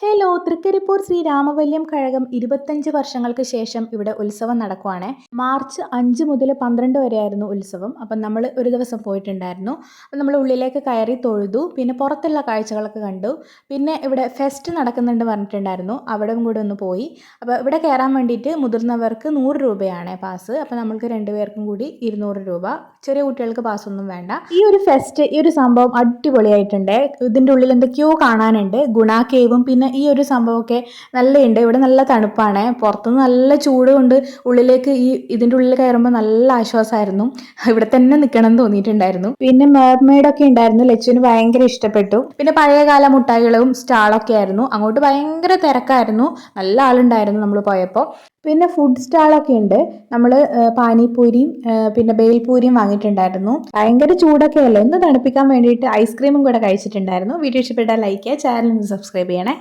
Hello, Trikaripur Shri രാമവല്യം Kazhagam 25 വർഷങ്ങൾക്ക് ശേഷം ഇവിടെ ഉത്സവം നടക്കുവാണ്. മാർച്ച് 5 മുതൽ 12 വരെയായിരുന്നു ഉത്സവം. അപ്പം നമ്മൾ ഒരു ദിവസം പോയിട്ടുണ്ടായിരുന്നു. അപ്പം നമ്മൾ ഉള്ളിലേക്ക് കയറി തൊഴുതു. പിന്നെ പുറത്തുള്ള കാഴ്ചകളൊക്കെ കണ്ടു. പിന്നെ ഇവിടെ ഫെസ്റ്റ് നടക്കുന്നുണ്ട് പറഞ്ഞിട്ടുണ്ടായിരുന്നു. അവിടെയും കൂടെ ഒന്ന് പോയി. അപ്പോൾ ഇവിടെ കയറാൻ വേണ്ടിയിട്ട് മുതിർന്നവർക്ക് 100 രൂപയാണ് പാസ്. അപ്പോൾ നമ്മൾക്ക് 2 പേർക്കും കൂടി 200 രൂപ. ചെറിയ കുട്ടികൾക്ക് പാസ്സൊന്നും വേണ്ട. ഈ ഒരു സംഭവം അടിപൊളിയായിട്ടുണ്ട്. ഇതിൻ്റെ ഉള്ളിൽ എന്തൊക്കെയോ കാണാനുണ്ട്. ഗുണ കേവും പിന്നെ ഈ ഒരു സംഭവമൊക്കെ നല്ലയുണ്ട്. ഇവിടെ നല്ല തണുപ്പാണ്. പുറത്തുനിന്ന് നല്ല ചൂട് കൊണ്ട് ഉള്ളിലേക്ക് ഇതിൻ്റെ ഉള്ളിൽ കയറുമ്പോൾ നല്ല ആശ്വാസമായിരുന്നു. ഇവിടെ തന്നെ നിൽക്കണം എന്ന് തോന്നിയിട്ടുണ്ടായിരുന്നു. പിന്നെ മെർമെയ്ഡൊക്കെ ഉണ്ടായിരുന്നു. ലച്ചുവിന് ഭയങ്കര ഇഷ്ടപ്പെട്ടു. പിന്നെ പഴയകാല മുട്ടായികളും സ്റ്റാളൊക്കെ ആയിരുന്നു. അങ്ങോട്ട് ഭയങ്കര തിരക്കായിരുന്നു. നല്ല ആളുണ്ടായിരുന്നു നമ്മൾ പോയപ്പോൾ. പിന്നെ ഫുഡ് സ്റ്റാളൊക്കെ ഉണ്ട്. നമ്മൾ പാനിപൂരിയും പിന്നെ ബേൽപൂരിയും വാങ്ങിയിട്ടുണ്ടായിരുന്നു. ഭയങ്കര ചൂടൊക്കെ അല്ലേ, ഒന്ന് തണുപ്പിക്കാൻ വേണ്ടിയിട്ട് ഐസ്ക്രീമും കൂടെ കഴിച്ചിട്ടുണ്ടായിരുന്നു. വീഡിയോ ഇഷ്ടപ്പെട്ടാൽ ലൈക്ക് ചെയ്യുക, ചാനൽ ഒന്ന് സബ്സ്ക്രൈബ് ചെയ്യണേ.